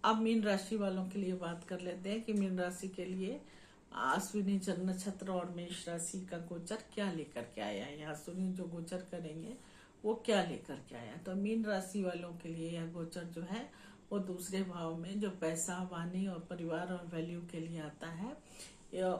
अब मीन राशि वालों के लिए बात कर लेते हैं कि मीन राशि के लिए अश्विनी नक्षत्र और मेष राशि का गोचर क्या लेकर के आया है। अश्विनी जो गोचर करेंगे वो क्या लेकर के आया। तो मीन राशि वालों के लिए यह गोचर जो है वो दूसरे भाव में जो पैसा, वाणी और परिवार और वैल्यू के लिए आता है।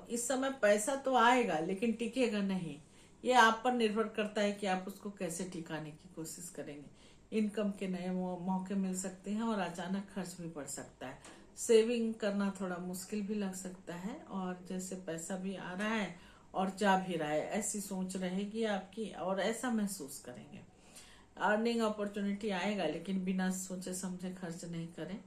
इस समय पैसा तो आएगा लेकिन टिकेगा नहीं। ये आप पर निर्भर करता है कि आप उसको कैसे टिकाने की कोशिश करेंगे। इनकम के नए मौके मिल सकते हैं और अचानक खर्च भी बढ़ सकता है। सेविंग करना थोड़ा मुश्किल भी लग सकता है और जैसे पैसा भी आ रहा है और जा भी रहा है, ऐसी सोच रहेगी आपकी और ऐसा महसूस करेंगे। अर्निंग अपॉर्चुनिटी आएगा लेकिन बिना सोचे समझे खर्च नहीं करें।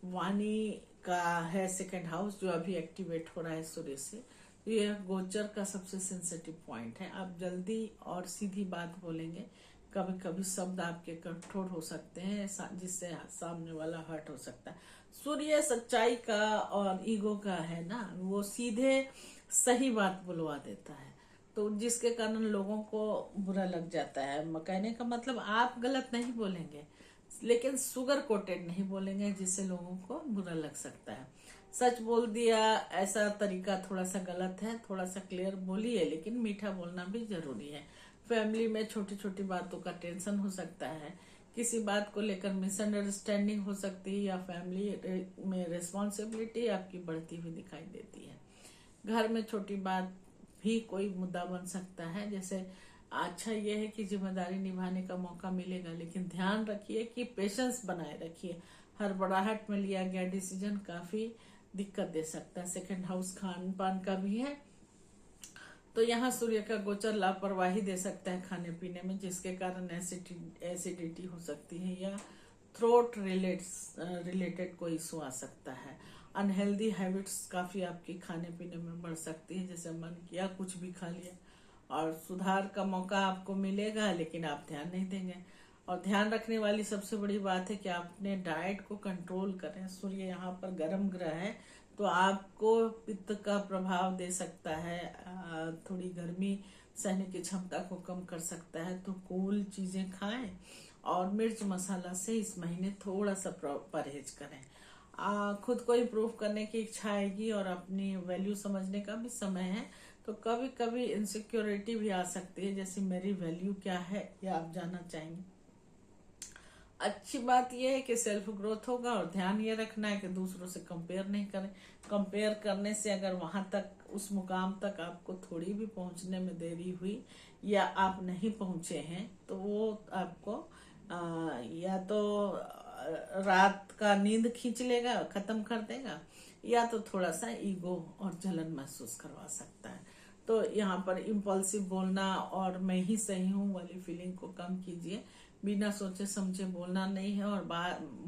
वाणी का है सेकंड हाउस जो अभी एक्टिवेट हो रहा है सूर्य से, तो यह गोचर का सबसे सेंसिटिव पॉइंट है। आप जल्दी और सीधी बात बोलेंगे, कभी कभी शब्द आपके कठोर हो सकते हैं जिससे सामने वाला हर्ट हो सकता है। सूर्य सच्चाई का और ईगो का है ना, वो सीधे सही बात बुलवा देता है, तो जिसके कारण लोगों को बुरा लग जाता है। कहने का मतलब आप गलत नहीं बोलेंगे लेकिन शुगर कोटेड नहीं बोलेंगे जिससे लोगों को बुरा लग सकता है। सच बोल दिया ऐसा तरीका थोड़ा सा गलत है, थोड़ा सा क्लियर बोलिए लेकिन मीठा बोलना भी जरूरी है। फैमिली में छोटी छोटी बातों का टेंशन हो सकता है, किसी बात को लेकर मिसअंडरस्टैंडिंग हो सकती है या फैमिली में रिस्पॉन्सिबिलिटी आपकी बढ़ती हुई दिखाई देती है। घर में छोटी बात भी कोई मुद्दा बन सकता है। जैसे अच्छा ये है कि जिम्मेदारी निभाने का मौका मिलेगा लेकिन ध्यान रखिए कि पेशेंस बनाए रखिए। हड़बड़ाहट में लिया गया डिसीजन काफी दिक्कत दे सकता है। सेकंड हाउस खान पान का भी है, तो यहाँ सूर्य का गोचर लापरवाही दे सकता है खाने पीने में, जिसके कारण एसिडिटी हो सकती है या थ्रोट रिलेटेड कोई इशू आ सकता है। अनहेल्दी हैबिट्स काफी आपकी खाने पीने में बढ़ सकती है, जैसे मन किया कुछ भी खा लिया। और सुधार का मौका आपको मिलेगा लेकिन आप ध्यान नहीं देंगे। और ध्यान रखने वाली सबसे बड़ी बात है कि आप अपने डाइट को कंट्रोल करें। सूर्य यहाँ पर गर्म ग्रह है तो आपको पित्त का प्रभाव दे सकता है, थोड़ी गर्मी सहने की क्षमता को कम कर सकता है। तो कूल चीजें खाएं और मिर्च मसाला से इस महीने थोड़ा सा परहेज करें। खुद को इम्प्रूव करने की इच्छा आएगी और अपनी वैल्यू समझने का भी समय है। तो कभी कभी इनसिक्योरिटी भी आ सकती है, जैसे मेरी वैल्यू क्या है ये आप जानना चाहेंगे। अच्छी बात यह है कि सेल्फ ग्रोथ होगा और ध्यान ये रखना है कि दूसरों से कंपेयर नहीं करें। कंपेयर करने से अगर वहां तक उस मुकाम तक आपको थोड़ी भी पहुंचने में देरी हुई या आप नहीं पहुंचे हैं तो वो आपको या तो रात का नींद खींच लेगा, खत्म कर देगा, या तो थोड़ा सा ईगो और जलन महसूस करवा सकता है। तो यहाँ पर इम्पल्सिव बोलना और मैं ही सही हूँ वाली फीलिंग को कम कीजिए। बिना सोचे समझे बोलना नहीं है और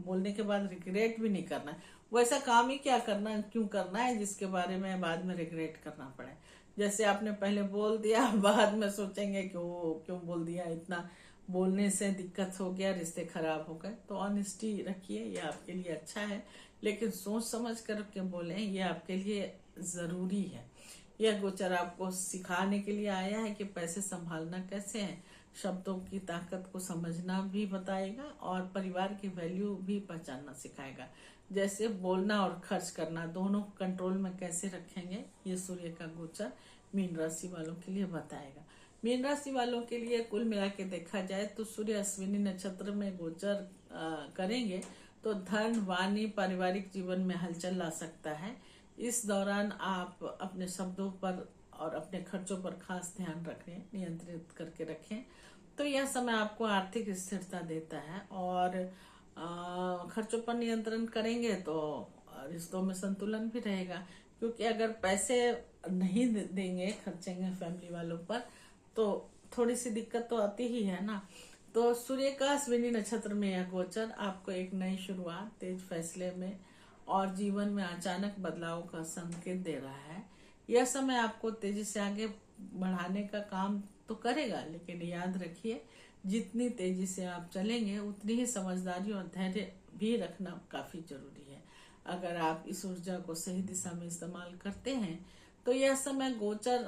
बोलने के बाद रिग्रेट भी नहीं करना है। वैसा काम ही क्या करना, क्यों करना है जिसके बारे में बाद में रिग्रेट करना पड़े। जैसे आपने पहले बोल दिया बाद में सोचेंगे कि वो क्यों बोल दिया, इतना बोलने से दिक्कत हो गया, रिश्ते खराब हो गए। तो ऑनेस्टी रखिए, ये आपके लिए अच्छा है लेकिन सोच समझ कर के बोलें, ये आपके लिए जरूरी है। यह गोचर आपको सिखाने के लिए आया है कि पैसे संभालना कैसे है, शब्दों की ताकत को समझना भी बताएगा और परिवार की वैल्यू भी पहचानना सिखाएगा। जैसे बोलना और खर्च करना दोनों कंट्रोल में कैसे रखेंगे, ये सूर्य का गोचर मीन राशि वालों के लिए बताएगा। मीन राशि वालों के लिए कुल मिला के देखा जाए तो सूर्य अश्विनी नक्षत्र में गोचर करेंगे तो धन, वाणी, पारिवारिक जीवन में हलचल ला सकता है। इस दौरान आप अपने शब्दों पर और अपने खर्चों पर खास ध्यान रखें, नियंत्रित करके रखें। तो यह समय आपको आर्थिक स्थिरता देता है और खर्चों पर नियंत्रण करेंगे तो रिश्तों में संतुलन भी रहेगा। क्योंकि अगर पैसे नहीं देंगे, खर्चेंगे फैमिली वालों पर, तो थोड़ी सी दिक्कत तो आती ही है ना। तो सूर्य का अश्विनी नक्षत्र में यह गोचर आपको एक नई शुरुआत, तेज फैसले में और जीवन में अचानक बदलाव का संकेत दे रहा है। यह समय आपको तेजी से आगे बढ़ाने का काम तो करेगा लेकिन याद रखिए जितनी तेजी से आप चलेंगे उतनी ही समझदारी और धैर्य भी रखना काफी जरूरी है। अगर आप इस ऊर्जा को सही दिशा में इस्तेमाल करते हैं तो यह समय गोचर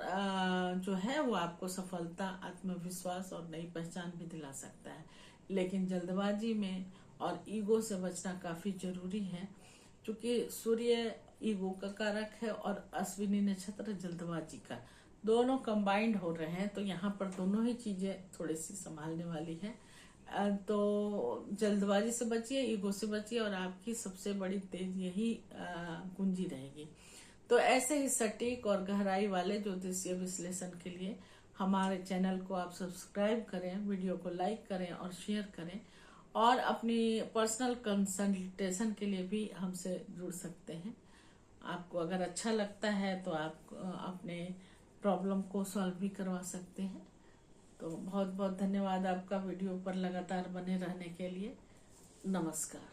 जो है वो आपको सफलता, आत्मविश्वास और नई पहचान भी दिला सकता है। लेकिन जल्दबाजी में और ईगो से बचना काफी जरूरी है। क्योंकि सूर्य ईगो का कारक है और अश्विनी नक्षत्र जल्दबाजी का, दोनों कंबाइंड हो रहे हैं। तो यहाँ पर दोनों ही चीजें थोड़ी सी संभालने वाली है। तो जल्दबाजी से बचिए, ईगो से बचिए, और आपकी सबसे बड़ी तेज यही कुंजी रहेगी। तो ऐसे ही सटीक और गहराई वाले ज्योतिषीय विश्लेषण के लिए हमारे चैनल को आप सब्सक्राइब करें, वीडियो को लाइक करें और शेयर करें, और अपनी पर्सनल कंसल्टेशन के लिए भी हमसे जुड़ सकते हैं। आपको अगर अच्छा लगता है तो आप अपने प्रॉब्लम को सॉल्व भी करवा सकते हैं। तो बहुत बहुत धन्यवाद आपका वीडियो पर लगातार बने रहने के लिए। नमस्कार।